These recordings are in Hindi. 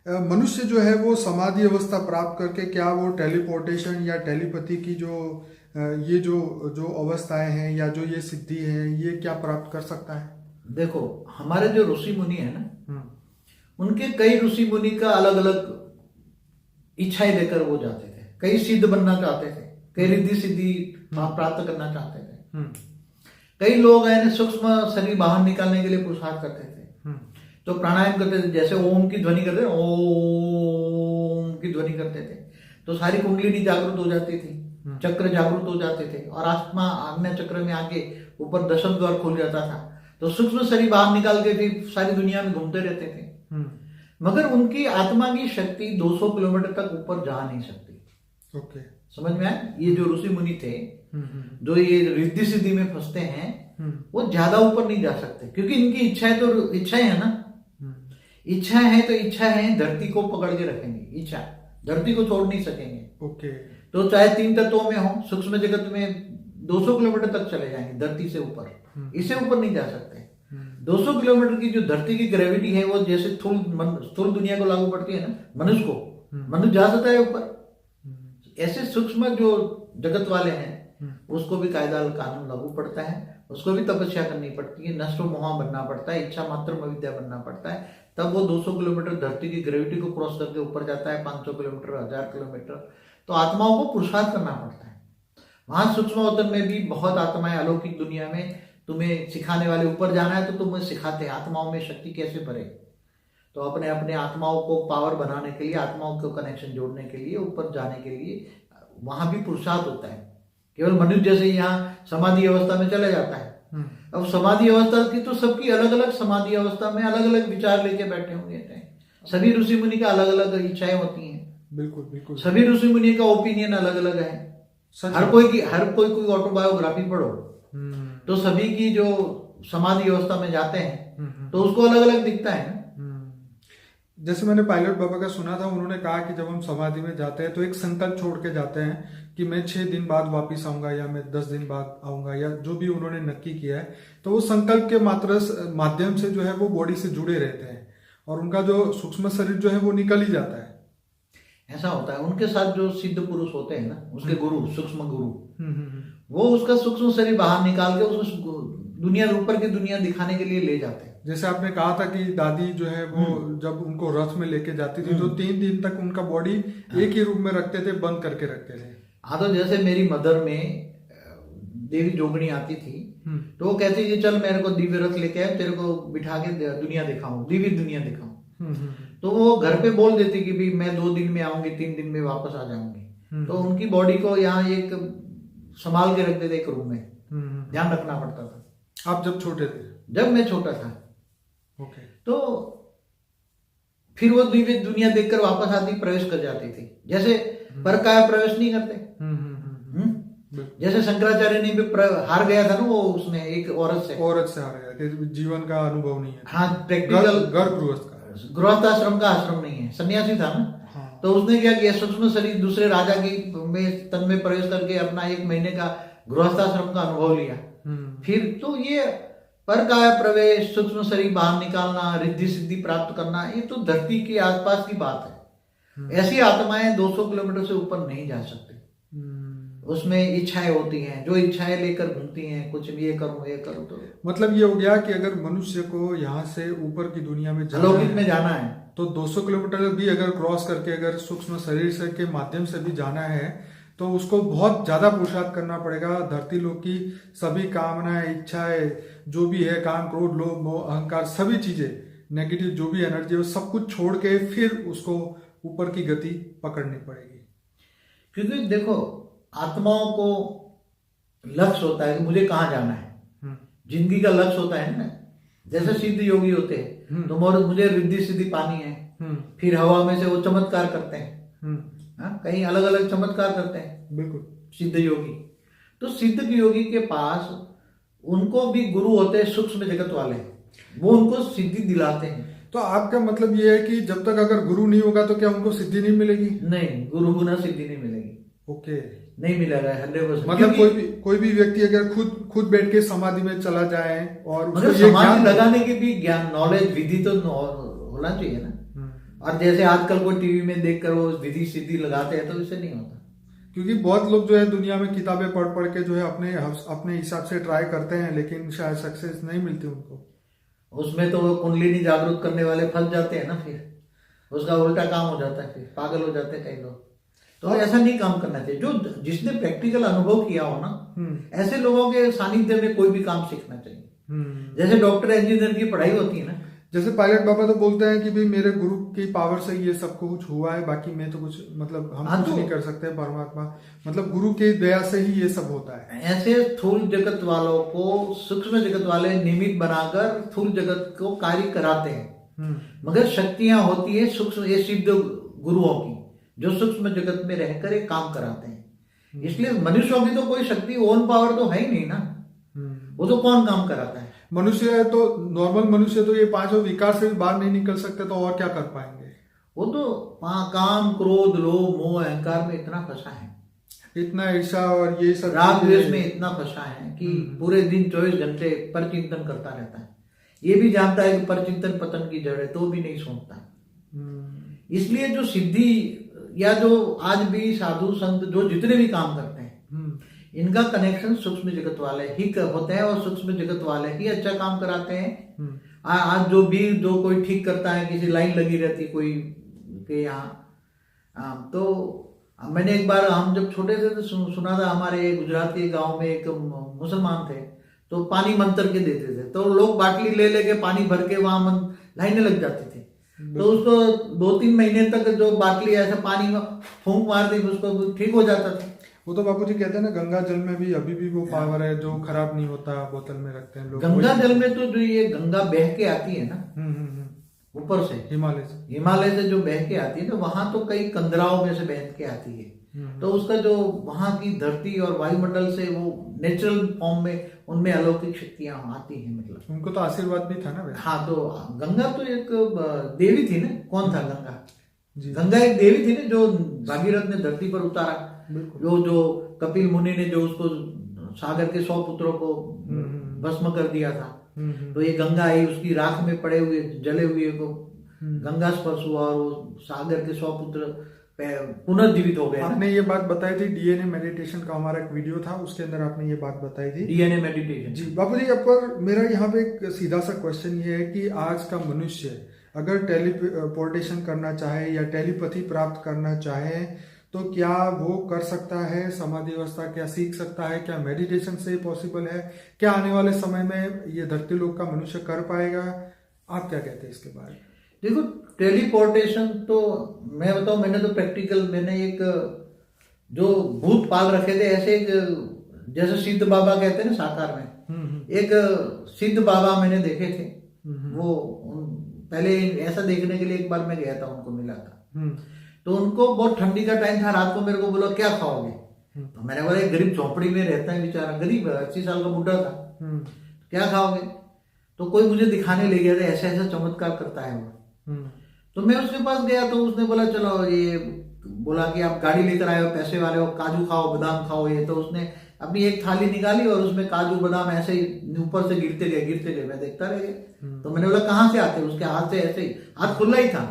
मनुष्य जो है वो समाधि अवस्था प्राप्त करके क्या वो टेलीपोर्टेशन या टेलीपैथी की जो ये जो जो अवस्थाएं हैं या जो ये सिद्धि है ये क्या प्राप्त कर सकता है? देखो, हमारे जो ऋषि मुनि है ना, हम्म। उनके कई ऋषि मुनि का अलग अलग इच्छाएं लेकर वो जाते थे। कई सिद्ध बनना चाहते थे, कई रिद्धि सिद्धि प्राप्त करना चाहते थे। कई लोग हैं सूक्ष्म शरीर बाहर निकालने के लिए पुरुषार्थ करते थे। तो प्राणायाम करते थे, जैसे ओम की ध्वनि करते थे, ओम की ध्वनि करते थे तो सारी कुंडलिनी जागृत हो जाती थी, चक्र जागृत हो जाते थे और आत्मा आज्ञा चक्र में आके ऊपर दशम द्वार खुल जाता था। तो सूक्ष्म शरीर बाहर निकाल के फिर सारी दुनिया में घूमते रहते थे। मगर उनकी आत्मा की शक्ति 200 किलोमीटर तक ऊपर जा नहीं सकती। ओके, समझ में आया? ये जो ऋषि मुनि थे जो ये रिद्धि सिद्धि में फंसते हैं वो ज्यादा ऊपर नहीं जा सकते, क्योंकि इनकी इच्छाएं तो इच्छाएं है ना। इच्छा है तो इच्छा है, धरती को पकड़ के रखेंगे। इच्छा धरती को छोड़ नहीं सकेंगे। ओके। तो चाहे 3 तत्वों में हो, सूक्ष्म जगत में 200 किलोमीटर तक चले जाएंगे धरती से ऊपर, इससे ऊपर नहीं जा सकते। 200 किलोमीटर की जो धरती की ग्रेविटी है वो जैसे स्थूल दुनिया को लागू पड़ती है ना, मनुष्य को, मनुष्य जा सकता है ऊपर। ऐसे सूक्ष्म जो जगत वाले हैं उसको भी कायदा कानून लागू पड़ता है, उसको भी तपस्या करनी पड़ती है, नष्ट मोहा बनना पड़ता है, इच्छा मात्र विद्या बनना पड़ता है, तब वो 200 किलोमीटर धरती की ग्रेविटी को क्रॉस करके ऊपर जाता है। 500 किलोमीटर, 1000 किलोमीटर। तो आत्माओं को पुरुषार्थ करना पड़ता है। वहां सूक्ष्म अवतन में भी बहुत आत्माएं अलौकिक दुनिया में तुम्हें सिखाने वाले, ऊपर जाना है तो तुम्हें सिखाते हैं आत्माओं में शक्ति कैसे भरे। तो अपने अपने आत्माओं को पावर बनाने के लिए, आत्माओं को कनेक्शन जोड़ने के लिए, ऊपर जाने के लिए वहां भी पुरुषार्थ होता है। केवल मनुष्य जैसे यहाँ समाधि अवस्था में चला जाता है। अब समाधि अवस्था की तो सबकी अलग अलग, समाधि अवस्था में अलग अलग विचार लेके बैठे होंगे। सभी ऋषि मुनि का अलग अलग इच्छाएं होती हैं। बिल्कुल बिल्कुल। सभी ऋषि मुनि का ओपिनियन अलग अलग है। हर कोई ऑटोबायोग्राफी पढ़ो तो सभी की जो समाधि अवस्था में जाते हैं तो उसको अलग अलग दिखता है। जैसे मैंने पायलट बाबा का सुना था, उन्होंने कहा कि जब हम समाधि में जाते हैं तो एक संकल्प छोड़ के जाते हैं कि मैं 6 दिन बाद वापिस आऊंगा या मैं 10 दिन बाद आऊंगा, या जो भी उन्होंने नक्की किया है। तो वो संकल्प के माध्यम से जो है वो बॉडी से जुड़े रहते हैं और उनका जो सूक्ष्म शरीर जो है वो निकल ही जाता है। ऐसा होता है। उनके साथ जो सिद्ध पुरुष होते हैं ना, उसके गुरु, सूक्ष्म गुरु, वो उसका सूक्ष्म शरीर बाहर निकाल के उसको दुनिया, ऊपर की दुनिया दिखाने के लिए ले जाते हैं। जैसे आपने कहा था कि दादी जो है वो जब उनको रथ में लेके जाती थी तो 3 दिन तक उनका बॉडी एक ही रूप में रखते थे, बंद करके रखते थे। हाँ, तो जैसे मेरी मदर में देवी जोगनी आती थी तो वो कहती थी चल मेरे को दिव्य रथ लेके आए, तेरे को बिठा के दुनिया दिखाऊं, दिव्य दुनिया दिखाऊं। तो वो घर पे बोल देती कि भी मैं 2 दिन में आऊंगी, 3 दिन में वापस आ जाऊंगी। तो उनकी बॉडी को यहाँ एक संभाल के रख देते एक रूम में, ध्यान रखना पड़ता था। आप जब छोटे थे? जब मैं छोटा था। ओके। तो फिर वो दिव्य दुनिया देखकर वापस आती, प्रवेश कर जाती थी। जैसे पर का प्रवेश नहीं करते। जैसे शंकराचार्य ने भी हार गया था ना, वो उसने एक औरत से हार गया कि जीवन का अनुभव नहीं है। हाँ, प्रैक्टिकल गृहस्थ का आश्रम नहीं है, सन्यासी था ना। हाँ। तो उसने क्या किया, सूक्ष्म शरीर दूसरे राजा की में तन में प्रवेश करके अपना 1 महीने का गृहस्थाश्रम का अनुभव लिया। फिर तो ये पर काया प्रवेश, सूक्ष्म शरीर बाहर निकालना, रिद्धि सिद्धि प्राप्त करना, ये तो धरती के आसपास की बात है। ऐसी आत्माएं 200 किलोमीटर से ऊपर नहीं जा सकती। उसमें इच्छाएं होती हैं, जो इच्छाएं लेकर घूमती हैं, कुछ भी ये करूं। तो मतलब ये हो गया कि अगर मनुष्य को यहाँ से ऊपर की दुनिया में जाना है तो 200 किलोमीटर भी अगर क्रॉस करके अगर सूक्ष्म शरीर से के माध्यम से भी जाना है तो उसको बहुत ज्यादा पुरुषार्थ करना पड़ेगा। धरती लोक की सभी कामनाएं, इच्छाएं, जो भी है, काम, क्रोध, लोभ, मोह, अहंकार, सभी चीजें, नेगेटिव जो भी एनर्जी है, सब कुछ छोड़ के फिर उसको ऊपर की गति पकड़नी पड़ेगी। क्योंकि देखो, आत्माओं को लक्ष्य होता है कि मुझे कहाँ जाना है। जिंदगी का लक्ष्य होता है ना। जैसे सिद्ध योगी होते हैं तो मुझे रिद्धि सिद्धि पानी है, फिर हवा में से वो चमत्कार करते हैं। कहीं अलग अलग चमत्कार करते हैं। बिल्कुल। सिद्ध योगी तो सिद्ध योगी के पास उनको भी गुरु होते हैं, सूक्ष्म जगत वाले, वो उनको सिद्धि दिलाते हैं। तो आपका मतलब ये है कि जब तक अगर गुरु नहीं होगा तो क्या उनको सिद्धि नहीं मिलेगी? नहीं, गुरु बिना सिद्धि नहीं मिलेगी। ओके। नहीं मिलेगा 100%। मतलब कोई भी व्यक्ति अगर खुद बैठ के समाधि में चला जाए और मतलब समाधि लगाने की भी ज्ञान, नॉलेज, विधि तो होना चाहिए ना। और जैसे आजकल कोई टीवी में देखकर वो विधि सिद्धि लगाते हैं, तो इससे नहीं होता। क्योंकि बहुत लोग जो है दुनिया में किताबें पढ़ पढ़ के जो है अपने अपने हिसाब से ट्राई करते हैं, लेकिन शायद सक्सेस नहीं मिलती उनको। उसमें तो वो कुंडलिनी जागरूक करने वाले फंस जाते हैं ना, फिर उसका उल्टा काम हो जाता है, फिर पागल हो जाते हैं कई लोग। तो ऐसा नहीं काम करना चाहिए। जो जिसने प्रैक्टिकल अनुभव किया हो ना, ऐसे लोगों के सानिध्य में कोई भी काम सीखना चाहिए। जैसे डॉक्टर इंजीनियर की पढ़ाई होती है ना, जैसे पायलट बाबा तो बोलते हैं कि भाई मेरे गुरु की पावर से ये सब कुछ हुआ है, बाकी मैं तो कुछ मतलब हम कुछ नहीं कर सकते, परमात्मा मतलब गुरु की दया से ही ये सब होता है। ऐसे स्थूल जगत वालों को सूक्ष्म जगत वाले निमित्त बनाकर स्थूल जगत को कार्य कराते हैं, मगर शक्तियां होती है सूक्ष्म, ये सिद्ध गुरुओं की, जो सूक्ष्म जगत में रहकर एक काम कराते हैं। इसलिए मनुष्यों की तो कोई शक्ति ओन पावर तो है ही नहीं ना, वो तो कौन काम कराता है। मनुष्य है तो नॉर्मल मनुष्य तो ये पांचों विकार से भी बाहर नहीं निकल सकते, तो और क्या कर पाएंगे। वो तो काम क्रोध लोभ मोह अहंकार में इतना फंसा है, इतना ईर्ष्या और ये सब राग द्वेष में इतना फंसा है कि पूरे दिन 24 घंटे पर चिंतन करता रहता है। ये भी जानता है कि पर चिंतन पतन की जड़ है, तो भी नहीं सोचता। इसलिए जो सिद्धि या जो आज भी साधु संत जो जितने भी काम करते हैं, इनका कनेक्शन सूक्ष्म जगत वाले ही होते हैं, और सूक्ष्म जगत वाले ही अच्छा काम कराते हैं। आज जो भी जो कोई ठीक करता है, किसी लाइन लगी रहती कोई के यहाँ, तो मैंने एक बार, हम जब छोटे थे तो सुना था, हमारे गुजराती गांव में एक मुसलमान थे, तो पानी मंतर के देते थे, तो लोग बाटली ले लेके पानी भर के वहां लाइनें लग जाती थी। तो उसको 2-3 महीने तक जो बाटली ऐसा पानी में फूंक मार दी, उसको ठीक हो जाता था। वो तो बापूजी कहते हैं ना, गंगा जल में भी अभी भी वो पावर है जो खराब नहीं होता, बोतल में रखते हैं लोग। गंगा जल में तो जो ये गंगा बह के आती है ना ऊपर से, हिमालय से जो बह के आती है, तो वहां तो कई कंदराओं में से बह के आती है। तो उसका जो वहां की धरती और वायुमंडल से वो नेचुरल फॉर्म में उनमें अलौकिक शक्तियां आती हैं, मतलब उनको तो आशीर्वाद भी था ना। हाँ, तो गंगा तो एक देवी थी ना। कौन था गंगा? गंगा एक देवी थी ना, जो भागीरथ ने धरती पर उतारा। जो कपिल मुनि ने जो उसको सागर के 100 पुत्रों को भस्म कर दिया था, तो ये गंगा आई, उसकी राख में पड़े हुए जले हुए को गंगा स्पर्श हुआ, और वो सागर के 100 पुत्र पुनर्जीवित हो गए। आपने ये बात बताई थी डीएनए मेडिटेशन का, हमारा एक वीडियो था उसके अंदर आपने ये बात बताई थी, डीएनए मेडिटेशन। जी बापूजी, अब पर मेरा यहाँ पे एक सीधा सा क्वेश्चन ये है कि आज का मनुष्य अगर टेलीपोर्टेशन करना चाहे या टेलीपैथी प्राप्त करना चाहे, तो क्या वो कर सकता है? समाधि अवस्था क्या सीख सकता है? क्या मेडिटेशन से पॉसिबल है? क्या आने वाले समय में ये धरती लोक का मनुष्य कर पाएगा? आप क्या कहते हैं इसके बारे में? देखो, टेलीपोर्टेशन तो मैं बताऊं, मैंने तो प्रैक्टिकल, मैंने एक जो भूत पाल रखे थे, ऐसे एक जैसे सिद्ध बाबा कहते हैं ना साकार में, एक सिद्ध बाबा मैंने देखे थे। वो पहले ऐसा देखने के लिए एक बार मैं गया था, उनको मिला था। तो उनको बहुत ठंडी का टाइम था, रात को मेरे को बोला क्या खाओगे? तो मैंने बोला एक गरीब झोपड़ी में रहता है बेचारा, गरीब 80 साल का बुढ़ा था, क्या खाओगे? तो कोई मुझे दिखाने ले गया था, ऐसा ऐसा चमत्कार करता है वो। तो मैं उसके पास गया, तो उसने बोला चलो, ये बोला कि आप गाड़ी लेकर आए हो, पैसे वाले हो, काजू खाओ बादाम खाओ ये। तो उसने अपनी एक थाली निकाली और उसमें काजू बादाम ऐसे ही ऊपर से गिरते गए, मैं देखता रह गया। तो मैंने बोला कहाँ से आते? उसके हाथ से ऐसे ही, हाथ खुला ही था।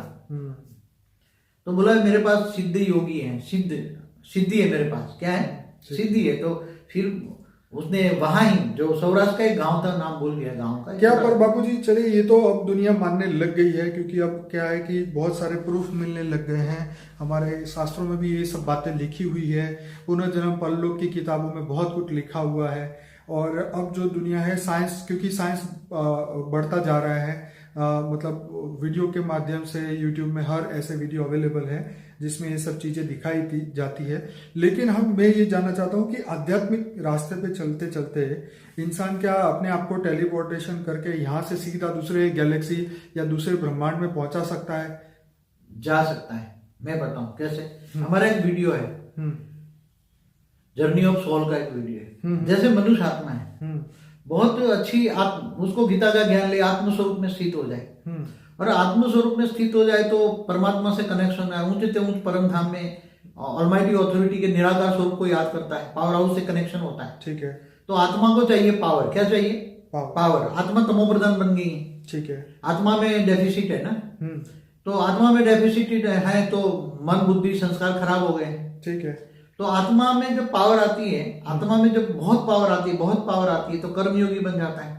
तो बोला मेरे पास सिद्ध योगी है, सिद्धि है मेरे पास। क्या है? सिद्धि है। तो फिर उसने वहां ही, जो सौराष्ट्र का एक गांव था, नाम भूल गया गांव का क्या, पर बापूजी चलिए ये तो अब दुनिया मानने लग गई है, क्योंकि अब क्या है कि बहुत सारे प्रूफ मिलने लग गए हैं। हमारे शास्त्रों में भी ये सब बातें लिखी हुई है, पुनर्जन्म परलोक की किताबों में बहुत कुछ लिखा हुआ है। और अब जो दुनिया है, साइंस, क्योंकि साइंस बढ़ता जा रहा है, मतलब वीडियो के माध्यम से यूट्यूब में हर ऐसे वीडियो अवेलेबल है जिसमें ये सब चीजें दिखाई जाती है। लेकिन मैं ये जानना चाहता हूँ कि आध्यात्मिक रास्ते पे चलते चलते इंसान क्या अपने आप को टेलीपोर्टेशन करके यहाँ से सीधा दूसरे गैलेक्सी या दूसरे ब्रह्मांड में पहुंचा सकता है? जा सकता है। मैं बताऊं कैसे। हमारा एक वीडियो है, जर्नी ऑफ सोल का एक वीडियो है। जैसे मनुष्य आत्मा है, बहुत अच्छी, आप उसको गीता का ज्ञान ले, आत्मस्वरूप में स्थित हो जाए, और आत्मस्वरूप में स्थित हो जाए तो परमात्मा से कनेक्शन है, ऊंचे से ऊंच परम धाम में ऑलमाइटी ऑथोरिटी के निराकार स्वरूप को याद करता है, पावर हाउस से कनेक्शन होता है। ठीक है। तो आत्मा को चाहिए पावर। क्या चाहिए? पावर। आत्मा तमोप्रधान बन गई है। ठीक है। आत्मा में डेफिसिट है ना, तो आत्मा में डेफिसिट है तो मन बुद्धि संस्कार खराब हो गए। ठीक है। तो आत्मा में जब पावर आती है, आत्मा में जब बहुत पावर आती है, बहुत पावर आती है तो कर्मयोगी बन जाता है।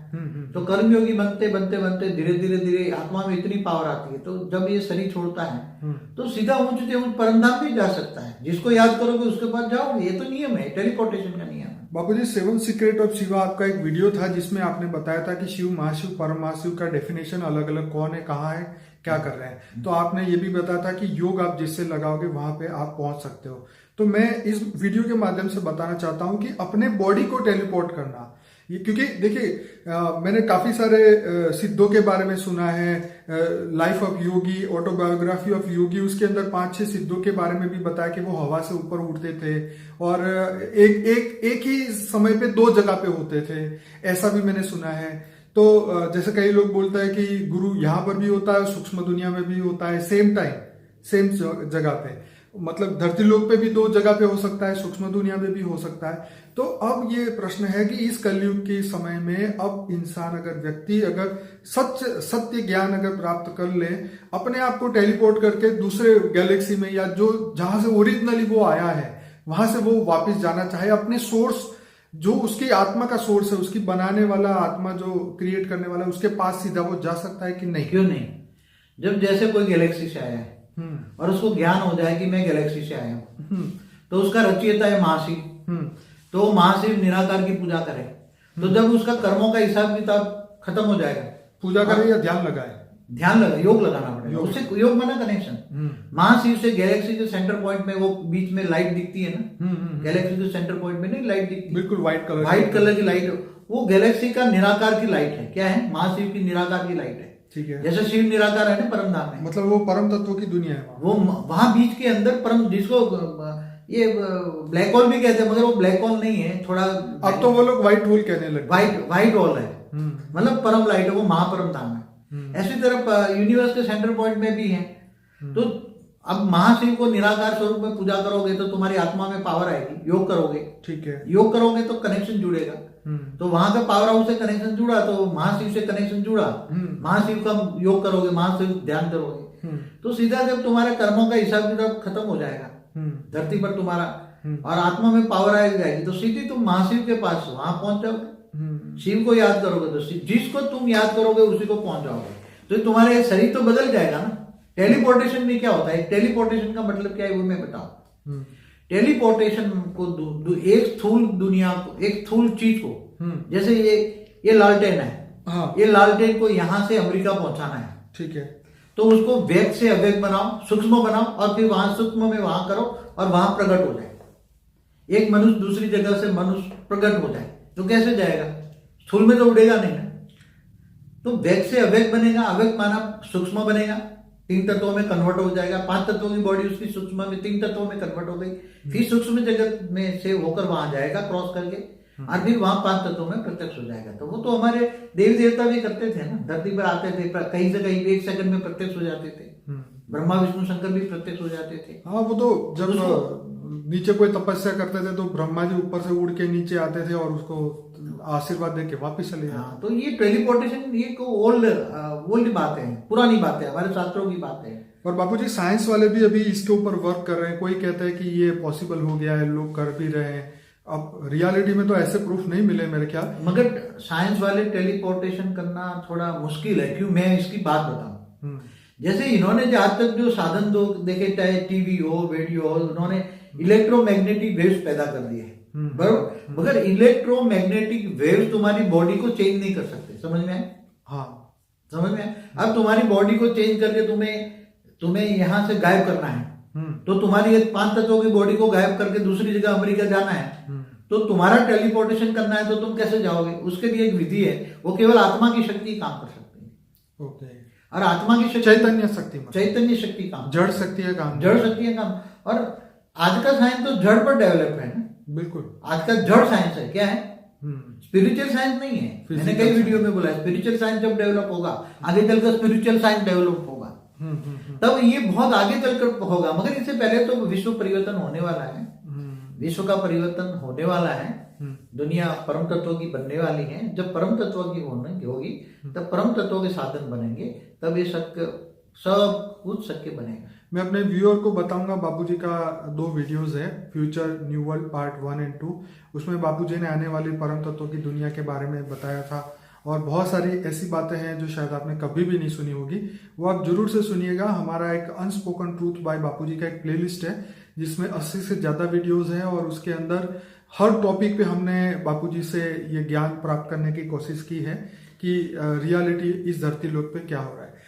तो कर्मयोगी बनते बनते बनते धीरे धीरे धीरे आत्मा में इतनी पावर आती है तो जब ये शरीर छोड़ता है तो सीधा ऊंच से ऊंच परमधाम भी जा सकता है। जिसको याद करोगे उसके पास जाओगे। ये तो नियम है, टेलीपोर्टेशन का नियम है। बापूजी, 7 सीक्रेट ऑफ शिवा आपका एक वीडियो था जिसमें आपने बताया था कि शिव, महाशिव, परम महाशिव का डेफिनेशन अलग अलग कौन है, कहाँ है, क्या कर रहे हैं। तो आपने ये भी बताया था कि योग आप जिससे लगाओगे वहां पे आप पहुंच सकते हो। तो मैं इस वीडियो के माध्यम से बताना चाहता हूं कि अपने बॉडी को टेलीपोर्ट करना, क्योंकि देखिए मैंने काफी सारे सिद्धों के बारे में सुना है, life of Yogi, autobiography of Yogi, उसके अंदर 5-6 सिद्धों के बारे में भी बताया कि वो हवा से ऊपर उड़ते थे और एक ही समय पे 2 जगह पे होते थे, ऐसा भी मैंने सुना है। तो जैसे कई लोग बोलते हैं कि गुरु यहाँ पर भी होता है, सूक्ष्म दुनिया में भी होता है, सेम टाइम सेम जगह पे, मतलब धरती लोक पे भी 2 जगह पे हो सकता है, सूक्ष्म दुनिया में भी हो सकता है। तो अब ये प्रश्न है कि इस कलयुग के समय में अब इंसान व्यक्ति अगर सत्य ज्ञान अगर प्राप्त कर ले, अपने आप को टेलीपोर्ट करके दूसरे गैलेक्सी में या जो जहां से ओरिजिनली वो आया है वहां से वो वापस जाना चाहे, अपने सोर्स जो उसकी आत्मा का सोर्स है, उसकी बनाने वाला आत्मा जो क्रिएट करने वाला है, उसके पास सीधा वो जा सकता है कि नहीं? क्यों नहीं। जब जैसे कोई गैलेक्सी से आया है और उसको ज्ञान हो जाए कि मैं गैलेक्सी से आया हूं, तो उसका रचयिता है महाशिव, तो महाशिव निराकार की पूजा करे। तो जब उसका कर्मों का हिसाब किताब खत्म हो जाएगा, पूजा करे या ध्यान लगाए, ध्यान लगा, योग लगाना पड़ेगा उससे, योग बना कनेक्शन। महाशिव से गैलेक्सी के सेंटर पॉइंट में वो बीच में लाइट दिखती है ना, गैलेक्सी के सेंटर पॉइंट में नहीं लाइट दिखती, बिल्कुल व्हाइट कलर की लाइट, वो गैलेक्सी का निराकार की लाइट है। क्या है? महाशिव की निराकार की लाइट है। ठीक है। जैसे शिव निराकार है ना परम धाम में, मतलब वो परम तत्वों की दुनिया है वो वहां बीच के अंदर परम, जिसको ये ब्लैक होल भी कहते हैं, मगर वो ब्लैक होल नहीं है, थोड़ा अब तो वो लोग व्हाइट होल कहने लगे। व्हाइट होल है, मतलब परम लाइट है, वो महापरम धाम है। ऐसी तरह यूनिवर्स के सेंटर पॉइंट में भी है। तो अब महाशिव को निराकार स्वरूप में पूजा करोगे तो तुम्हारी आत्मा में पावर आएगी। योग करोगे, ठीक है, योग करोगे तो कनेक्शन जुड़ेगा। तो वहां का पावर हाउस से कनेक्शन जुड़ा तो महाशिव से कनेक्शन जुड़ा, महाशिव का योग करोगे, महाशिव ध्यान करोगे, तो सीधा जब तुम्हारे कर्मों का हिसाब किताब खत्म हो जाएगा धरती पर तुम्हारा, और आत्मा में पावर आ जाएगी, तो सीधे तुम महाशिव के पास वहां पहुंच जाओगे। शिव को याद करोगे तो जिसको तुम याद करोगे उसी को पहुंच जाओगे। तो तुम्हारे शरीर तो बदल जाएगा ना। टेलीपोर्टेशन में क्या होता है? टेलीपोर्टेशन का मतलब क्या है वो मैं बताऊं। टेलीपोर्टेशन को एक स्थूल दुनिया को, एक स्थूल चीज को, जैसे ये लालटेन है, हाँ, ये लालटेन को यहां से अमेरिका पहुंचाना है, ठीक है, तो उसको वेग से अवेग बनाओ, सूक्ष्म बनाओ, और फिर वहां सूक्ष्म में वहां करो और वहां प्रकट हो जाए। एक मनुष्य दूसरी जगह से मनुष्य प्रकट हो जाए तो कैसे जाएगा? स्थूल में तो उड़ेगा नहीं ना। तो वेग से अवेग बनेगा, अवेग माना सूक्ष्म बनेगा, 3 तत्वों में कन्वर्ट हो जाएगा। 5 तत्वों की बॉडी उसकी सूक्ष्म में 3 तत्वों में कन्वर्ट हो गई, फिर सूक्ष्म जगत में से होकर वहां जाएगा क्रॉस करके, और फिर वहां 5 तत्वों में प्रत्यक्ष हो जाएगा। तो वो तो हमारे देवी देवता भी करते थे ना, धरती पर आते थे, कहीं से कहीं 1 सेकंड में प्रत्यक्ष हो जाते थे। ब्रह्मा विष्णु शंकर भी प्रत्यक्ष हो जाते थे। हाँ, वो तो जब नीचे कोई तपस्या करते थे तो ब्रह्मा जी ऊपर से उड़ के नीचे आते थे और उसको आशीर्वाद दे के वापिस चले जाते। तो ये टेलीपोर्टेशन ये ओल्ड बात है, पुरानी बात है, हमारे शास्त्रों की बात है। और बापूजी साइंस वाले भी अभी इसके ऊपर वर्क कर रहे हैं। कोई कहता है कि ये पॉसिबल हो गया है, लोग कर भी रहे हैं। अब रियलिटी में तो ऐसे प्रूफ नहीं मिले मेरे ख्याल। मगर साइंस वाले टेलीपोर्टेशन करना थोड़ा मुश्किल है। क्यों? मैं इसकी बात बताऊं। जैसे इन्होंने आज तक जो साधन दो देखे, चाहे टीवी हो, रेडियो हो, उन्होंने इलेक्ट्रोमैग्नेटिक वेव्स पैदा कर दिए हैं, बराबर। मगर इलेक्ट्रोमैग्नेटिक वेव्स तुम्हारी बॉडी को चेंज नहीं कर सकते। समझ में आए? हाँ, समझ में आए। अब तुम्हारी बॉडी को चेंज करके तुम्हें यहां से गायब करना है, तो तुम्हारी 5 तत्वों की बॉडी को गायब करके दूसरी जगह अमेरिका जाना है, तो तुम्हारा टेलीपोर्टेशन करना है, तो तुम कैसे जाओगे? उसके लिए एक विधि है, वो केवल आत्मा की शक्ति काम कर सकती है। ओके। और आत्मा की शक्ति, चैतन्य शक्ति, चैतन्य शक्ति काम, जड़ शक्ति है काम, जड़ शक्ति है काम। और आज का साइंस तो जड़ पर डेवलप है ना। बिल्कुल, आज का जड़ साइंस है। क्या है? स्पिरिचुअल साइंस नहीं है। मैंने कई वीडियो में बोला है, स्पिरिचुअल साइंस जब डेवलप होगा, आगे चलकर स्पिरिचुअल साइंस डेवलप होगा, तब ये बहुत आगे चलकर होगा। मगर इससे पहले तो विश्व परिवर्तन होने वाला है, विश्व का परिवर्तन होने वाला है, दुनिया परम तत्वों की बनने वाली है। जब परम तत्वों की होगी तब परम तत्वों के साधन बनेंगे, तब ये शक सब कुछ शक्य बनेगा। मैं अपने व्यूअर को बताऊंगा, बापूजी का 2 वीडियोस है, future new world part 1 and 2। उसमें बापूजी ने आने वाली परम तत्वों की दुनिया के बारे में बताया था, और बहुत सारी ऐसी बातें हैं जो शायद आपने कभी भी नहीं सुनी होगी, वो आप जरूर से सुनिएगा। हमारा एक अनस्पोकन ट्रूथ बाय बापूजी का एक प्लेलिस्ट है जिसमें 80 से ज़्यादा वीडियोस हैं, और उसके अंदर हर टॉपिक पे हमने बापूजी से ये ज्ञान प्राप्त करने की कोशिश की है कि रियलिटी इस धरती लोक पे क्या हो रहा है।